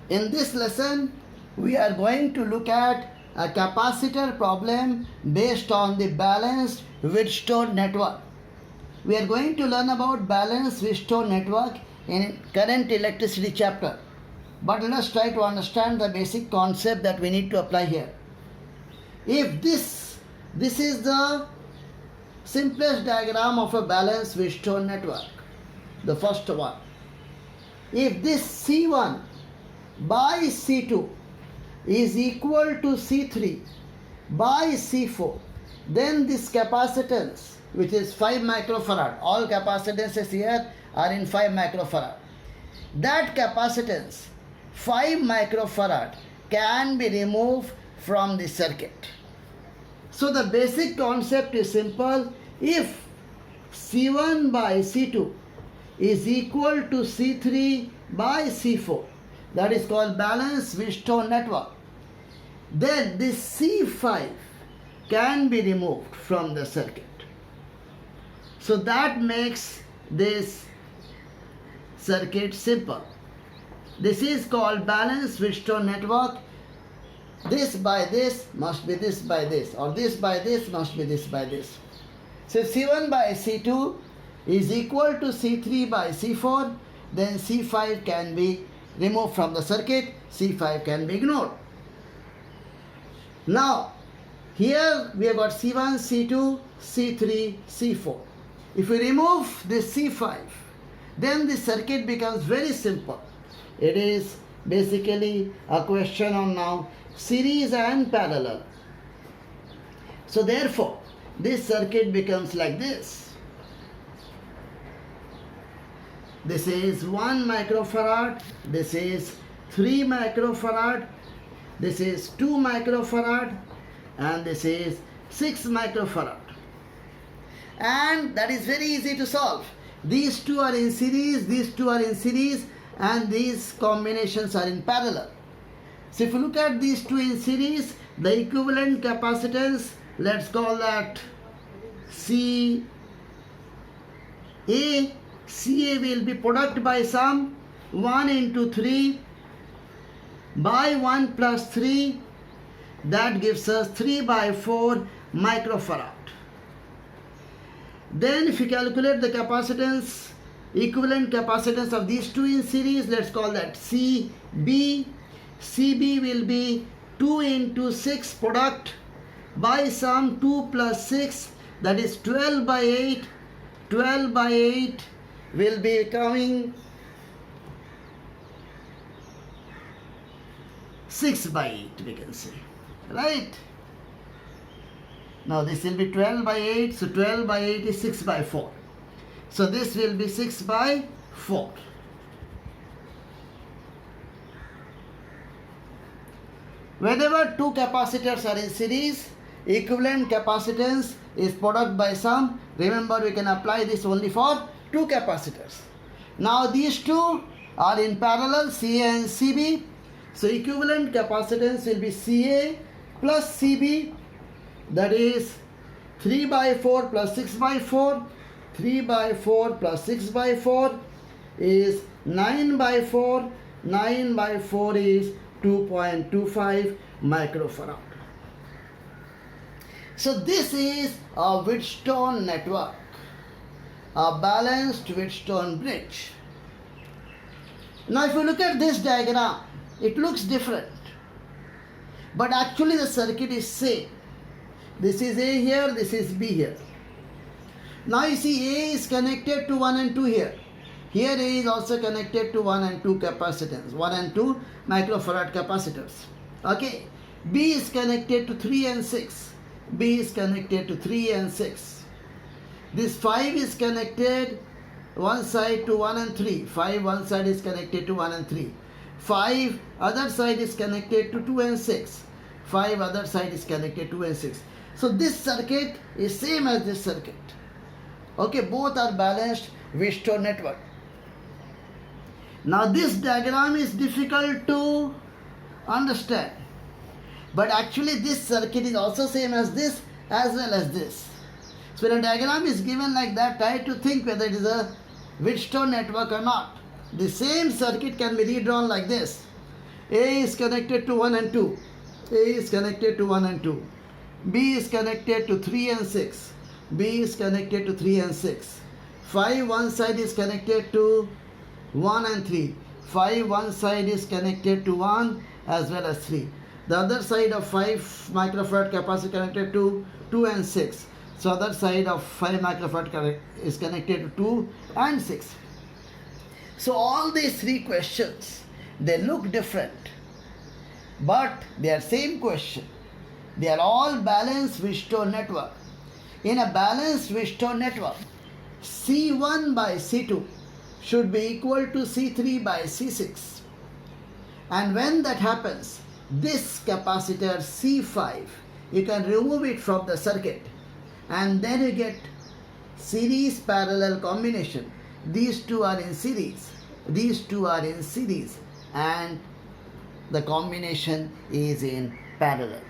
In this lesson, we are going to look at a capacitor problem based on the balanced Wheatstone network. We are going to learn about balanced Wheatstone network in current electricity chapter. But let us try to understand the basic concept that we need to apply here. If this is the simplest diagram of a balanced Wheatstone network, the first one. If this C1 by C2 is equal to C3 by C4, then this capacitance, which is 5 microfarad, all capacitances here are in 5 microfarad. That capacitance, 5 microfarad, can be removed from the circuit. So the basic concept is simple. If C1 by C2 is equal to C3 by C4, that is called balanced Wheatstone network, then this C5 can be removed from the circuit. So that makes this circuit simple. This is called balanced Wheatstone network. This by this must be this by this, or this by this must be this by this. So if C1 by C2 is equal to C3 by C4, then C5 can be removed from the circuit, C5 can be ignored. Now, here we have got C1, C2, C3, C4. If we remove this C5, then the circuit becomes very simple. It is basically a question on now series and parallel. So therefore, this circuit becomes like this. This is 1 microfarad, this is 3 microfarad, this is 2 microfarad, and this is 6 microfarad. And that is very easy to solve. These two are in series, these two are in series, and these combinations are in parallel. So if you look at these two in series, the equivalent capacitance, let's call that CA. CA will be product by sum 1 into 3 by 1 plus 3, that gives us 3 by 4 microfarad. Then if you calculate the capacitance, equivalent capacitance of these two in series, let's call that CB. CB will be 2 into 6 product by sum 2 plus 6, that is 12 by 8. 12 by 8 will be coming 6 by 8, we can say, right? Now this will be 12 by 8, so 12 by 8 is 6 by 4. So this will be 6 by 4. Whenever two capacitors are in series, equivalent capacitance is product by sum. Remember, we can apply this only for two capacitors. Now these two are in parallel, CA and CB. So equivalent capacitance will be CA plus CB, that is 3 by 4 plus 6 by 4. 3 by 4 plus 6 by 4 is 9 by 4. 9 by 4 is 2.25 microfarad. So this is a Wheatstone network, a balanced Wheatstone bridge. Now if you look at this diagram, it looks different, but actually the circuit is same. This is A here, this is B here. Now you see A is connected to 1 and 2 here. Here A is also connected to 1 and 2 capacitance, 1 and 2 microfarad capacitors. Okay. B is connected to 3 and 6. B is connected to 3 and 6. This 5 is connected one side to 1 and 3. 5 one side is connected to 1 and 3. 5 other side is connected to 2 and 6. 5 other side is connected to 2 and 6. So this circuit is same as this circuit. Okay, both are balanced Wheatstone network. Now this diagram is difficult to understand, but actually this circuit is also same as this as well as this. So when a diagram is given like that, try to think whether it is a Wheatstone network or not. The same circuit can be redrawn like this. A is connected to 1 and 2. A is connected to 1 and 2. B is connected to 3 and 6. B is connected to 3 and 6. 5 one side is connected to 1 and 3. 5 one side is connected to 1 as well as 3. The other side of 5 microfarad capacitor connected to 2 and 6. So other side of 5 microfarad is connected to 2 and 6. So all these three questions, they look different, but they are same question. They are all balanced Wheatstone network. In a balanced Wheatstone network, C1 by C2 should be equal to C3 by C6. And when that happens, this capacitor C5, you can remove it from the circuit, and then you get series parallel combination. These two are in series. These two are in series, and the combination is in parallel.